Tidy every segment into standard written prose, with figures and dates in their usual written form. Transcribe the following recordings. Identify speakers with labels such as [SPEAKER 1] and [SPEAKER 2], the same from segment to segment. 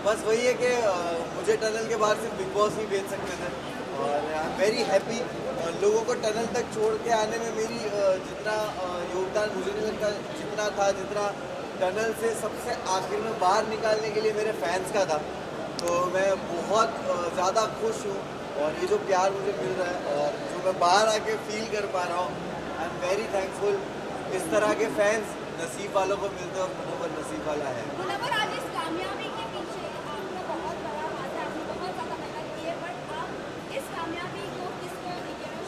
[SPEAKER 1] बस वही है कि मुझे टनल के बाहर सिर्फ बिग बॉस ही भेज सकते थे और आई एम वेरी हैप्पी। लोगों को टनल तक छोड़ के आने में मेरी जितना योगदान मुझे नहीं लगता जितना था, जितना टनल से सबसे आखिर में बाहर निकालने के लिए मेरे फैंस का था। तो मैं बहुत ज़्यादा खुश हूँ और ये जो प्यार मुझे मिल रहा है और जो मैं बाहर आके फील कर पा रहा हूँ, आई एम वेरी थैंकफुल। इस तरह के फैंस नसीब वालों को मिलते हैं और मुनव्वर नसीब वाला है।
[SPEAKER 2] मुनव्वर, आज इस कामयाबी के पीछे आपका बहुत बड़ा हाथ है, आपने बहुत ज़्यादा मेहनत की है, बट आप इस कामयाबी को किसको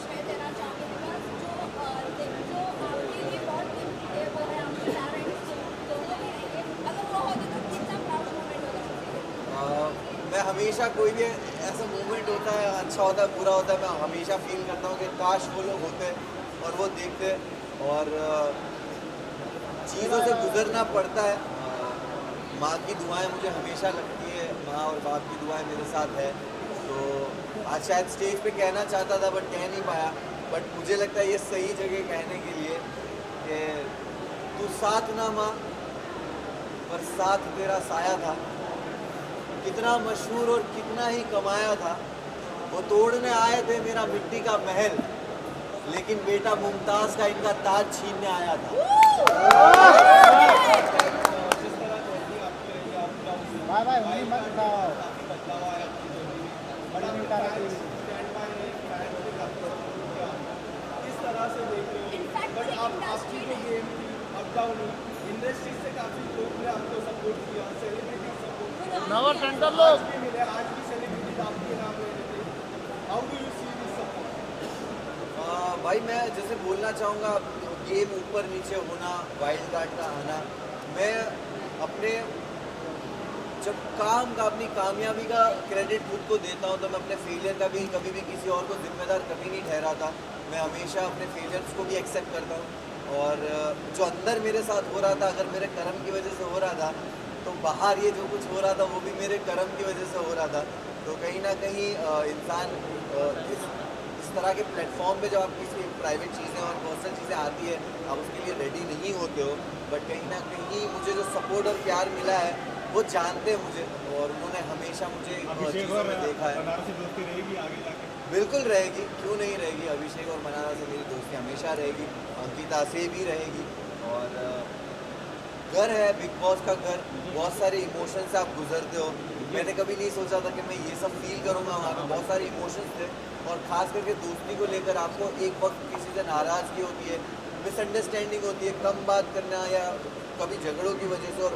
[SPEAKER 2] श्रेय देना चाहोगे? बिकॉज जो आपके लिए बहुत कीमती है वो है आपके पेरेंट्स, दोनों भी रहेंगे। अगर वो होते तो कितना प्राउड मोमेंट होगा?
[SPEAKER 1] मैं हमेशा कोई भी ऐसा मोमेंट होता है, अच्छा होता है बुरा होता है, मैं हमेशा फील करता हूँ कि काश वो लोग होते और वो देखते और चीज़ों से गुजरना पड़ता है। माँ की दुआएं मुझे हमेशा लगती है, माँ और बाप की दुआएं मेरे साथ है। तो आज शायद स्टेज पे कहना चाहता था बट कह नहीं पाया, बट मुझे लगता है ये सही जगह कहने के लिए कि तू साथ ना माँ पर साथ तेरा साया था, कितना मशहूर और कितना ही कमाया था, वो तोड़ने आए थे मेरा मिट्टी का महल, लेकिन बेटा मुमताज का इनका ताज छीनने आया था।
[SPEAKER 3] इंडस्ट्री से काफी लोग ने आपको सपोर्ट किया, सेलिब्रिटी सपोर्ट
[SPEAKER 4] नवर सेंटर लोग
[SPEAKER 3] आज भी मिले, आज भी सेलिब्रिटी आपके नाम ले रहे थे। How do you see this support?
[SPEAKER 1] भाई मैं जैसे बोलना चाहूँगा, गेम ऊपर नीचे होना, वाइल्ड कार्ड का आना, मैं अपने जब काम का अपनी कामयाबी का क्रेडिट खुद को देता हूँ तो मैं अपने फेलियर का भी कभी भी किसी और को जिम्मेदार कभी नहीं ठहराता। मैं हमेशा अपने फेलियर्स को भी एक्सेप्ट करता हूँ और जो अंदर मेरे साथ हो रहा था, अगर मेरे कर्म की वजह से हो रहा था, तो बाहर ये जो कुछ हो रहा था वो भी मेरे कर्म की वजह से हो रहा था। तो कहीं ना कहीं इंसान इस तरह के प्लेटफॉर्म पे जब आप किसी प्राइवेट चीज़ें और पर्सनल चीज़ें आती है, आप उसके लिए रेडी नहीं होते हो, बट कहीं ना कहीं मुझे जो सपोर्ट और प्यार मिला है वो जानते हैं मुझे और उन्होंने हमेशा मुझे चीज़ों में देखा है।
[SPEAKER 3] बनारस से दोस्ती रहेगी आगे जाके?
[SPEAKER 1] बिल्कुल रहेगी, क्यों नहीं रहेगी। अभिषेक और मनारा से मेरी दोस्ती हमेशा रहेगी, अंकिता से भी रहेगी। और घर है बिग बॉस का घर, बहुत सारे इमोशंस से आप गुजरते हो। मैंने कभी नहीं सोचा था कि मैं ये सब फील करूँगा, वहाँ पे बहुत सारे इमोशंस थे और ख़ास करके दोस्ती को लेकर आपको एक वक्त किसी से नाराज़गी होती है, मिसअंडरस्टैंडिंग होती है, कम बात करना या कभी झगड़ों की वजह से, और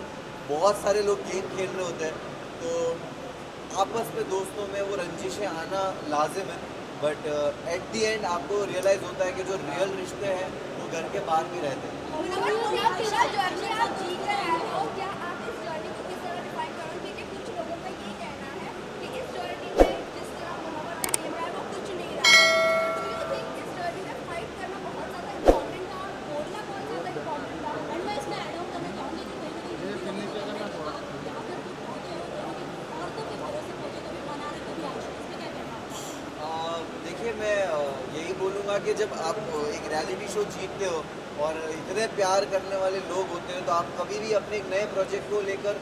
[SPEAKER 1] बहुत सारे लोग गेम खेल रहे होते हैं, तो आपस में दोस्तों में वो रंजिशें आना लाजिम है। बट एट दी एंड आपको रियलाइज़ होता है कि जो रियल रिश्ते हैं वो घर के बाहर भी रहते हैं।
[SPEAKER 2] मुनव्वर, पूरा जर्नी आप जी कर आए हो, क्या आप इस जर्नी को किस तरह डिफाइन करोगे? क्योंकि कुछ लोगों का ये कहना है कि इस जर्नी में जिस तरह मुनव्वर का गेम रहा है वो कुछ नहीं रहा। डू यू थिंक इस जर्नी में फाइट करना बहुत ज़्यादा इम्पोर्टेंट था और बोलना बहुत ज़्यादा इम्पोर्टेंट था? एंड मैं इसमें ऐड ऑन करना चाहूँगी कि कहीं ना कहीं यहाँ पर पहुँचे हो औरतों के भरोसे पहुँचे, कभी मनाने कभी आशा, इसमें क्या कहना है?
[SPEAKER 1] देखिए मैं यही बोलूँगा कि जब आप एक रियलिटी शो जीतते हो और इतने प्यार करने वाले लोग होते हैं, तो आप कभी भी अपने एक नए प्रोजेक्ट को लेकर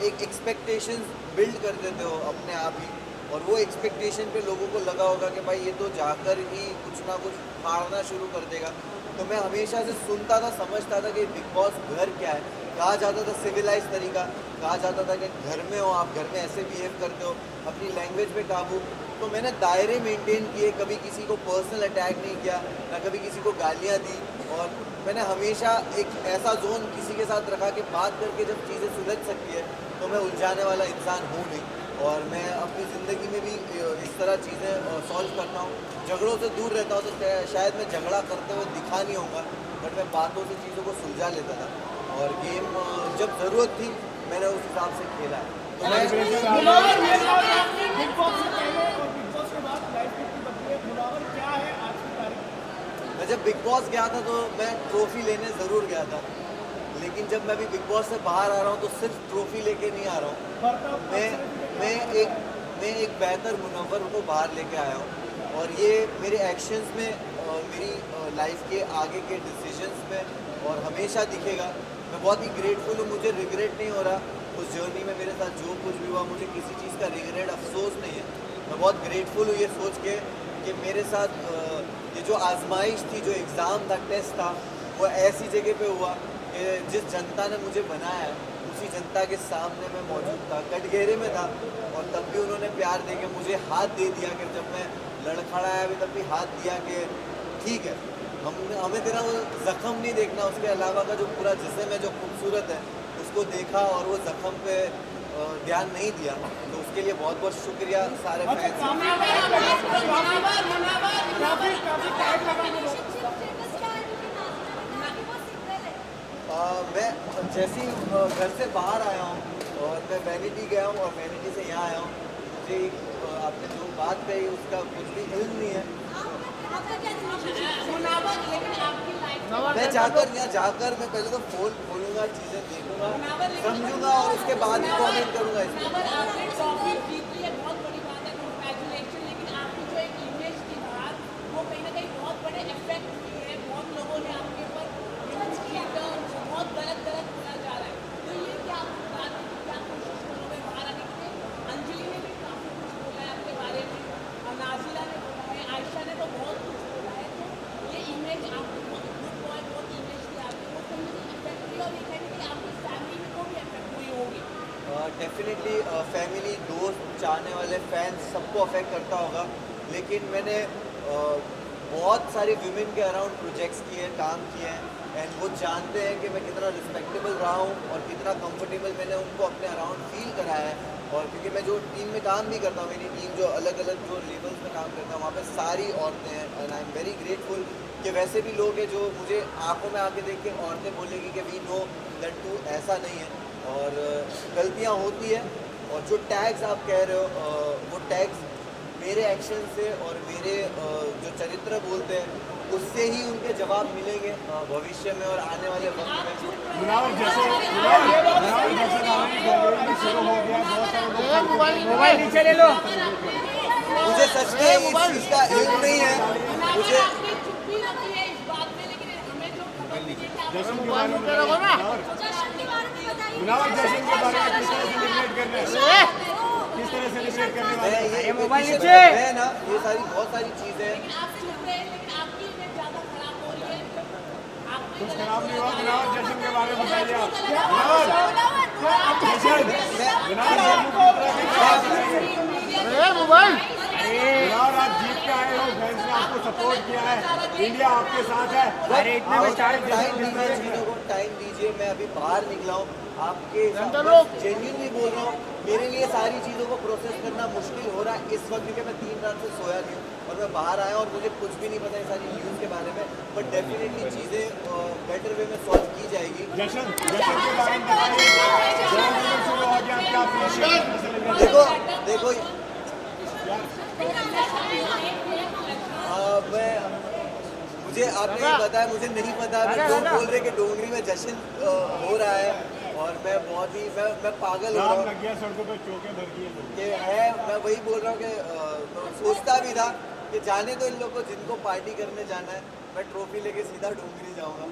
[SPEAKER 1] एक एक्सपेक्टेशंस बिल्ड कर देते हो अपने आप ही, और वो एक्सपेक्टेशन पे लोगों को लगा होगा कि भाई ये तो जाकर ही कुछ ना कुछ फाड़ना शुरू कर देगा। तो मैं हमेशा से सुनता था, समझता था कि बिग बॉस घर क्या है। कहा जाता था सिविलाइज तरीका, कहा जाता था कि घर में हो आप, घर में ऐसे बिहेव करते हो, अपनी लैंग्वेज पे काबू। तो मैंने दायरे मेंटेन किए, कभी किसी को पर्सनल अटैक नहीं किया, ना कभी किसी को गालियाँ दी, और मैंने हमेशा एक ऐसा जोन किसी के साथ रखा कि बात करके जब चीज़ें सुलझ सकती है तो मैं उलझाने वाला इंसान हूँ नहीं। और मैं अपनी ज़िंदगी में भी इस तरह चीज़ें सॉल्व करता हूँ, झगड़ों से दूर रहता हूँ। तो शायद मैं झगड़ा करते हुए दिखा नहीं होगा, बट मैं बातों से चीज़ों को सुलझा लेता था, और गेम जब ज़रूरत थी मैंने उस हिसाब से खेला है। तो मैं
[SPEAKER 3] बिग बॉस से पहले और बिग बॉस के बाद लाइफ कितनी बदली है? मुनव्वर क्या है आज की तारीख?
[SPEAKER 1] मैं जब बिग बॉस गया था तो मैं ट्रॉफी लेने ज़रूर गया था, लेकिन जब मैं भी बिग बॉस से बाहर आ रहा हूँ तो सिर्फ ट्रॉफी लेके नहीं आ रहा हूँ, मैं एक बेहतर मुनव्वर को बाहर लेके आया हूँ। और ये मेरे एक्शंस में, मेरी लाइफ के आगे के डिसीजंस में और हमेशा दिखेगा मैं बहुत ही ग्रेटफुल हूँ, मुझे रिग्रेट नहीं हो रहा उस जर्नी में मेरे साथ जो कुछ भी हुआ, मुझे किसी चीज़ का रिग्रेट अफसोस नहीं है। मैं बहुत ग्रेटफुल हूँ ये सोच के कि मेरे साथ ये जो आजमाइश थी, जो एग्ज़ाम था, टेस्ट था, वो ऐसी जगह पे हुआ कि जिस जनता ने मुझे बनाया है उसी जनता के सामने मैं मौजूद था, कटघरे में था, और तब भी उन्होंने प्यार दे के मुझे हाथ दे दिया कि जब मैं लड़खड़ाया भी तब भी हाथ दिया कि ठीक है, हमें तेरा वो जख्म नहीं देखना, उसके अलावा का जो पूरा जिस्म है जो खूबसूरत है उसको देखा और वो जख्म पे ध्यान नहीं दिया। तो उसके लिए बहुत बहुत शुक्रिया सारे फैंस।
[SPEAKER 3] काफी टाइम लगा मुझे।
[SPEAKER 1] मैं जैसे ही घर से बाहर आया हूँ और मैं वैनिटी गया हूँ और वैनिटी से यहाँ आया हूँ, मुझे आपने जो बात कही उसका कुछ भी इल्म नहीं है। मैं जाकर यहाँ जाकर मैं पहले तो फ़ोन खोलूँगा, चीज़ें देखूँगा, समझूँगा और उसके बाद ही कमेंट करूँगा इसमें।
[SPEAKER 4] आपने ट्रॉफी जीत ली है, बहुत बड़ी बात है, कंग्रेचुलेशन। लेकिन आपकी जो एक इमेज थी बाहर, वो कहीं ना कहीं बहुत बड़े इफेक्ट हुई है, बहुत लोगों ने आपके ऊपर बहुत गलत बोला जा रहा है। तो ये क्या आप बात क्या कोशिश करोगे बाहर आने के लिए? अंजलि ने भी काफ़ी कुछ बोला है आपके बारे में, और नाजिला ने बोला है, आयशा ने तो बहुत कुछ बोला है। तो ये इमेज आपको बहुत गुड बॉय, बहुत इमेज थी आपकी, वो कहीं ना कहीं इफेक्ट हुई, और ये कहीं ना कहीं आपकी फैमिली को भी इफेक्ट हुई होगी।
[SPEAKER 1] डेफिनेटली फैमिली, दोस्त, चाहने वाले फैंस सबको अफेक्ट करता होगा, लेकिन मैंने बहुत सारे विमेन के अराउंड प्रोजेक्ट्स किए हैं, काम किए हैं, एंड वो जानते हैं कि मैं कितना रिस्पेक्टेबल रहा हूँ और कितना कंफर्टेबल मैंने उनको अपने अराउंड फील कराया है। और क्योंकि मैं जो टीम में काम भी करता हूँ, मेरी टीम जो अलग अलग जो लेवल्स में काम करता हूँ, वहाँ पे सारी औरतें हैं, and I am very grateful कि वैसे भी लोग हैं जो मुझे आंखों में आके देख के औरतें बोलेगी कि वी नो दैट तू ऐसा नहीं है, और गलतियाँ होती है, और जो टैग्स आप कह रहे हो वो टैग्स मेरे एक्शन से और मेरे जो चरित्र बोलते हैं उससे ही उनके जवाब मिलेंगे भविष्य में और आने वाले वक्त में।
[SPEAKER 3] मुनावर जैसे शुरू हो गया, बहुत सारे लोग मोबाइल नीचे ले लो।
[SPEAKER 1] मुझे सच में इस चीज़ का इल्म नहीं है, मुझे
[SPEAKER 4] आपकी चुप्पी होती है इस बात में, लेकिन हमें जो खबर मिली कि आप
[SPEAKER 3] जश्न के बारे में मुनावर जश्न के बारे में किस तरह सेलिब्रेट करना है, किस तरह सेलिब्रेट करने वाले हैं?
[SPEAKER 1] ये मोबाइल नीचे है ना, ये सारी बहुत सारी चीज़ें हैं।
[SPEAKER 4] आप चुप रहे, लेकिन आपकी इमेज ज़्यादा खराब हो रही है। आपकी
[SPEAKER 3] कुछ खराब नहीं हुआ। मुनावर जश्न के बारे में बताइए आप। मुनावर जश्न, मुनावर आप जीत के आए हो, फैंस ने आपको सपोर्ट किया है, इंडिया आपके साथ है।
[SPEAKER 1] अरे इतने में टाइम दीजिए, चीज़ों को टाइम दीजिए। मैं अभी बाहर निकला हूँ, आपके जेन्युइनली बोल रहा हूँ, मेरे लिए सारी चीज़ों को प्रोसेस करना मुश्किल हो रहा है इस वक्त, क्योंकि मैं 3 रात से सोया नहीं हूँ और मैं बाहर आया और मुझे कुछ भी नहीं पता ये सारी न्यूज़ के बारे में, बट डेफिनेटली चीज़ें बेटर वे में सॉल्व की जाएगी।
[SPEAKER 3] जश्न के बारे में बताइए, 2 मिनट शुरू हो गया, क्या appreciate
[SPEAKER 1] देखो देखो मैं मुझे आपने ये बताया, मुझे नहीं पता, लोग बोल रहे कि डोंगरी में जश्न हो रहा है, और मैं बहुत ही मैं पागल हो रहा
[SPEAKER 3] जाम
[SPEAKER 1] हूँ
[SPEAKER 3] लग गया, सड़कों पे चौके भर दिए लोग।
[SPEAKER 1] कि है। मैं वही बोल रहा हूँ कि मैं सोचता भी था कि जाने तो इन लोग को, जिनको पार्टी करने जाना है, मैं ट्रॉफी लेके सीधा डोंगरी जाऊँगा।